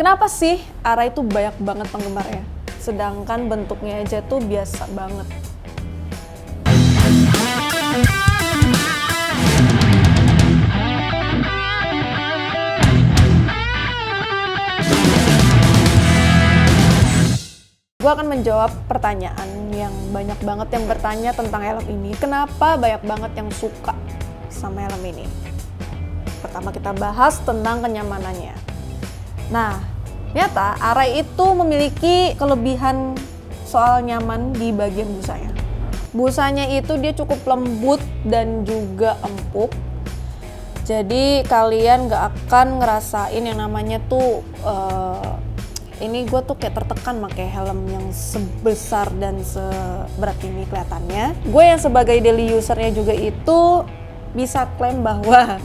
Kenapa sih Arai itu banyak banget penggemarnya? Sedangkan bentuknya aja tuh biasa banget. Gue akan menjawab pertanyaan yang banyak banget yang bertanya tentang helm ini. Kenapa banyak banget yang suka sama helm ini? Pertama kita bahas tentang kenyamanannya. Nah, ternyata Arai itu memiliki kelebihan soal nyaman di bagian busanya. Busanya itu dia cukup lembut dan juga empuk. Jadi kalian gak akan ngerasain yang namanya tuh ini gue tuh kayak tertekan pakai helm yang sebesar dan seberat ini kelihatannya. Gue yang sebagai daily usernya juga itu bisa klaim bahwa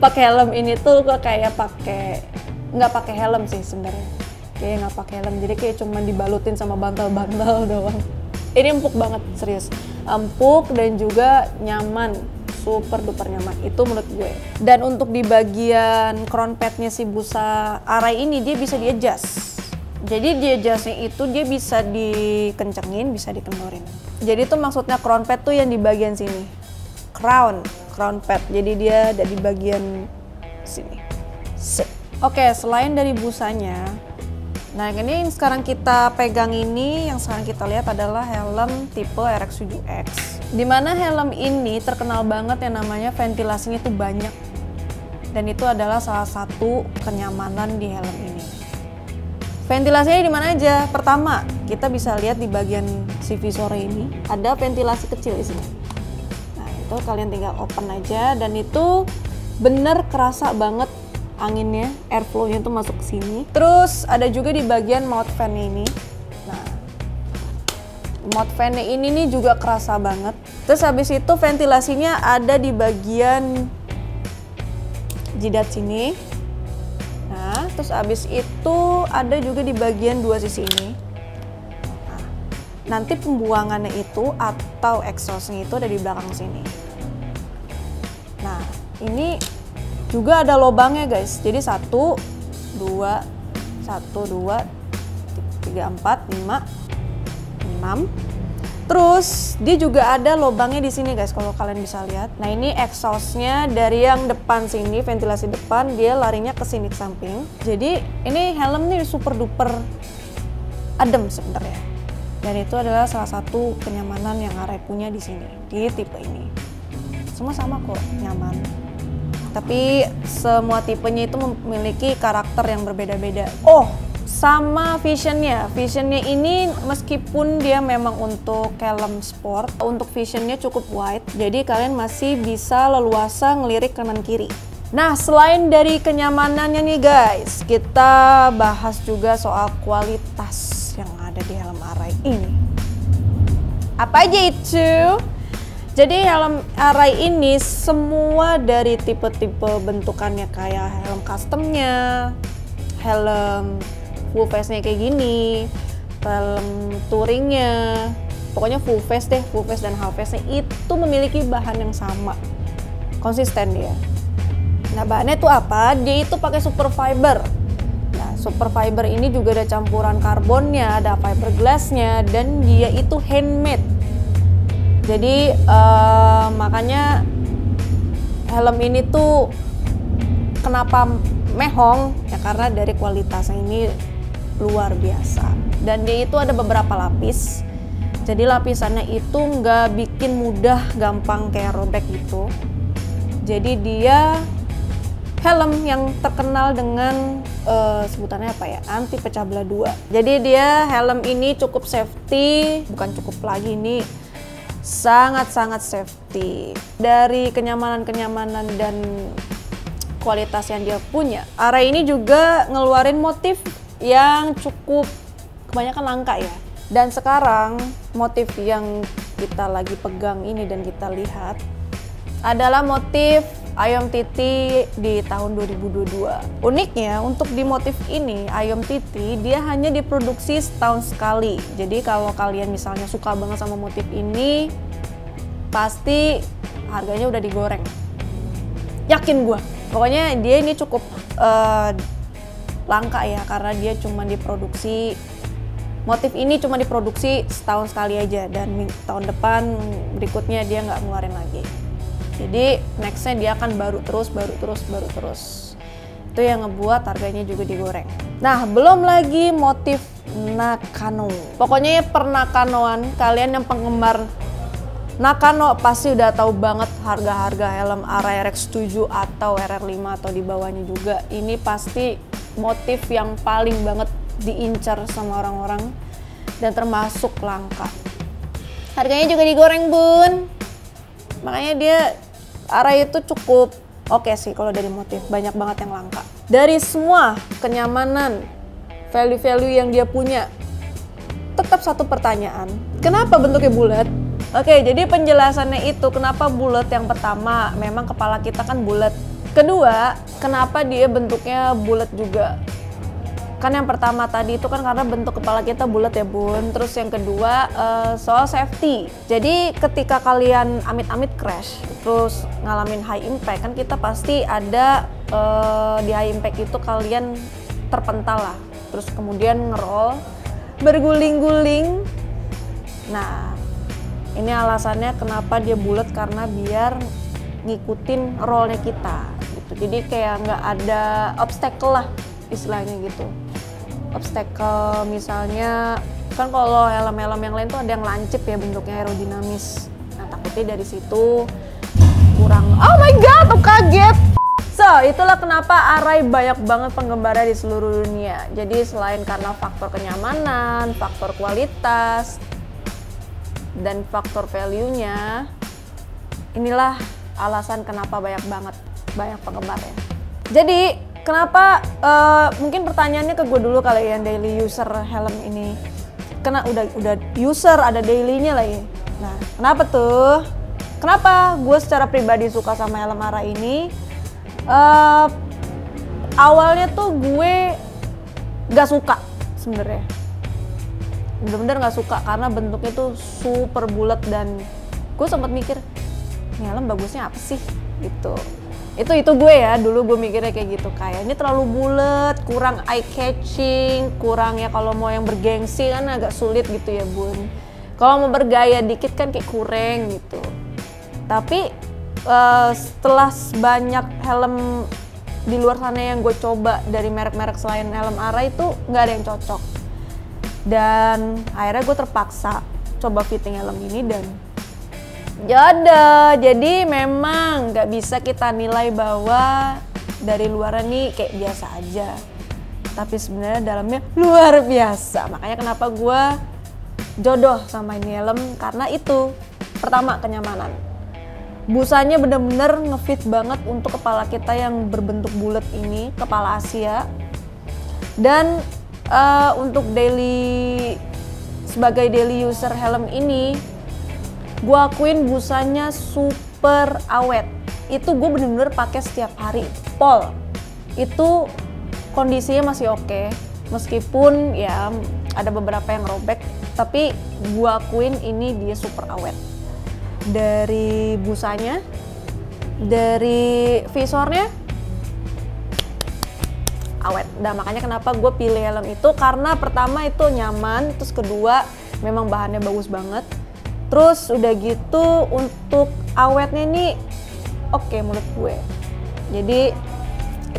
pakai helm ini tuh gue kayak nggak pakai helm sih sebenarnya. Kayak nggak pakai helm, jadi kayak cuma dibalutin sama bantal-bantal doang. Ini empuk banget, serius. Empuk dan juga nyaman. Super duper nyaman, itu menurut gue. Dan untuk di bagian crown padnya si busa Arai ini dia bisa di-adjust. Jadi di adjustnya itu dia bisa dikencengin, bisa dikendorin. Jadi itu maksudnya crown pad tuh yang di bagian sini. Crown pad, jadi dia ada di bagian sini. Oke, selain dari busanya, nah ini yang sekarang kita pegang ini, yang sekarang kita lihat adalah helm tipe RX7X. Dimana helm ini terkenal banget yang namanya ventilasinya itu banyak. Dan itu adalah salah satu kenyamanan di helm ini. Ventilasinya di mana aja? Pertama, kita bisa lihat di bagian si visor ini ada ventilasi kecil di sini. Nah, itu kalian tinggal open aja dan itu bener kerasa banget anginnya, airflow-nya tuh masuk ke sini. Terus ada juga di bagian mount fan ini. Nah, mount fan-nya ini nih juga kerasa banget. Terus habis itu ventilasinya ada di bagian jidat sini. Nah, terus habis itu ada juga di bagian dua sisi ini. Nah, nanti pembuangannya itu atau exhaust-nya itu ada di belakang sini. Nah, ini juga ada lubangnya guys. Jadi 1, 2, 1, 2, 3, 4, 5, 6. Terus dia juga ada lubangnya di sini guys, kalau kalian bisa lihat. Nah, ini exhaustnya dari yang depan sini, ventilasi depan, dia larinya ke sini ke samping. Jadi ini helm nih super duper adem sebenarnya. Dan itu adalah salah satu kenyamanan yang Arai punya di sini, di tipe ini. Semua sama kok, nyaman. Tapi semua tipenya itu memiliki karakter yang berbeda-beda. Oh, sama visionnya. Visionnya ini meskipun dia memang untuk helm sport, untuk visionnya cukup wide, jadi kalian masih bisa leluasa ngelirik kanan kiri. Nah, selain dari kenyamanannya nih guys, kita bahas juga soal kualitas yang ada di helm Arai ini. Apa aja itu? Jadi helm Arai ini semua dari tipe-tipe bentukannya kayak helm customnya, helm full face-nya kayak gini, helm touringnya, pokoknya full face deh, full face dan half face-nya itu memiliki bahan yang sama, konsisten dia. Nah, bahannya itu apa? Dia itu pakai super fiber. Nah, super fiber ini juga ada campuran karbonnya, ada fiberglass-nya, dan dia itu handmade. Jadi makanya helm ini tuh kenapa mehong ya, karena dari kualitasnya ini luar biasa. Dan dia itu ada beberapa lapis. Jadi lapisannya itu nggak bikin mudah gampang kayak robek gitu. Jadi dia helm yang terkenal dengan sebutannya apa ya, anti pecah belah dua. Jadi dia helm ini cukup safety, bukan cukup lagi, ini sangat-sangat safety. Dari kenyamanan dan kualitas yang dia punya, Arai ini juga ngeluarin motif yang cukup kebanyakan langka ya. Dan sekarang motif yang kita lagi pegang ini dan kita lihat adalah motif Ayom Titi di tahun 2022. Uniknya untuk di motif ini, Ayom Titi dia hanya diproduksi setahun sekali. Jadi kalau kalian misalnya suka banget sama motif ini, pasti harganya udah digoreng. Yakin gue. Pokoknya dia ini cukup langka ya, karena dia cuma diproduksi, motif ini cuma diproduksi setahun sekali aja, dan tahun depan berikutnya dia nggak ngeluarin lagi. Jadi nextnya dia akan baru terus. Itu yang ngebuat harganya juga digoreng. Nah, belum lagi motif Nakano. Pokoknya ya pernakanoan, kalian yang penggemar Nakano pasti udah tahu banget harga-harga helm Arai RX7 atau RR5 atau di bawahnya juga. Ini pasti motif yang paling banget diincar sama orang-orang dan termasuk langka. Harganya juga digoreng, Bun. Makanya dia Arai itu cukup oke sih kalau dari motif, banyak banget yang langka. Dari semua kenyamanan, value-value yang dia punya, tetap satu pertanyaan, kenapa bentuknya bulat? Oke, jadi penjelasannya itu kenapa bulat. Yang pertama, memang kepala kita kan bulat. Kedua, kenapa dia bentuknya bulat juga? Kan yang pertama tadi itu kan karena bentuk kepala kita bulat ya, Bun. Terus yang kedua soal safety. Jadi ketika kalian amit-amit crash terus ngalamin high impact, kan kita pasti ada di high impact itu kalian terpental lah. Terus kemudian ngerol, berguling-guling. Nah, ini alasannya kenapa dia bulat, karena biar ngikutin rollnya kita gitu. Jadi kayak nggak ada obstacle lah istilahnya gitu. Obstacle misalnya kan kalau helm-helm yang lain tuh ada yang lancip ya, bentuknya aerodinamis. Nah, takutnya dari situ kurang. Oh my god, aku kaget. So, itulah kenapa Arai banyak banget penggemarnya di seluruh dunia. Jadi selain karena faktor kenyamanan, faktor kualitas, dan faktor value-nya, inilah alasan kenapa banyak penggemarnya. Jadi kenapa, mungkin pertanyaannya ke gue dulu kali ya, daily user helm ini. Karena udah user, ada daily-nya lagi. Nah, kenapa tuh? Kenapa gue secara pribadi suka sama helm Arai ini? Awalnya tuh gue gak suka sebenarnya. Bener-bener gak suka karena bentuknya tuh super bulat, dan gue sempat mikir, ini helm bagusnya apa sih? Gitu. Itu gue ya, dulu gue mikirnya kayak gitu, kayak ini terlalu bulat, kurang eye catching, kurang ya, kalau mau yang bergengsi kan agak sulit gitu ya, Bun. Kalau mau bergaya dikit kan kayak kurang gitu. Tapi setelah banyak helm di luar sana yang gue coba dari merek-merek selain helm Arai itu nggak ada yang cocok. Dan akhirnya gue terpaksa coba fitting helm ini dan jodoh. Jadi memang nggak bisa kita nilai bahwa dari luar nih kayak biasa aja, tapi sebenarnya dalamnya luar biasa. Makanya kenapa gue jodoh sama ini helm, karena itu pertama kenyamanan. Busanya bener-bener ngefit banget untuk kepala kita yang berbentuk bulat ini, kepala Asia. Dan untuk sebagai daily user helm ini, gue akuin busanya super awet. Itu gue bener-bener pakai setiap hari. Pol itu kondisinya masih oke, meskipun ya ada beberapa yang robek, tapi gue akuin ini dia super awet. Dari busanya, dari visornya, awet. Nah, makanya kenapa gue pilih helm itu, karena pertama itu nyaman, terus kedua memang bahannya bagus banget, terus udah gitu untuk awetnya ini oke menurut gue. Jadi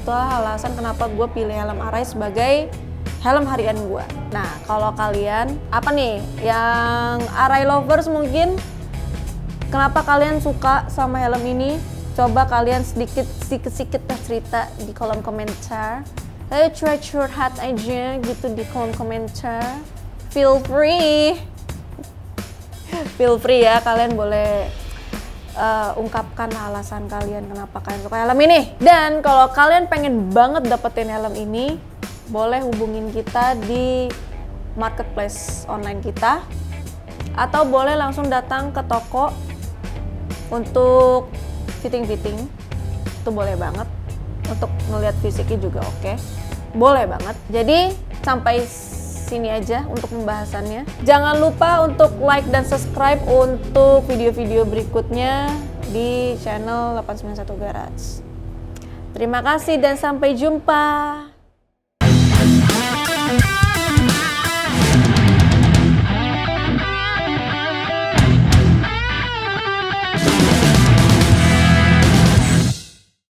itulah alasan kenapa gue pilih helm Arai sebagai helm harian gue. Nah, kalau kalian apa nih yang Arai lovers, mungkin kenapa kalian suka sama helm ini? Coba kalian sedikit cerita di kolom komentar. Ayo curhat aja gitu di kolom komentar. Feel free ya, kalian boleh ungkapkan alasan kalian kenapa kalian suka helm ini. Dan kalau kalian pengen banget dapetin helm ini, boleh hubungin kita di marketplace online kita, atau boleh langsung datang ke toko untuk fitting itu boleh banget. Untuk ngeliat fisiknya juga oke, boleh banget. Jadi sampai sini aja untuk pembahasannya. Jangan lupa untuk like dan subscribe untuk video-video berikutnya di channel 891 Garage. Terima kasih dan sampai jumpa.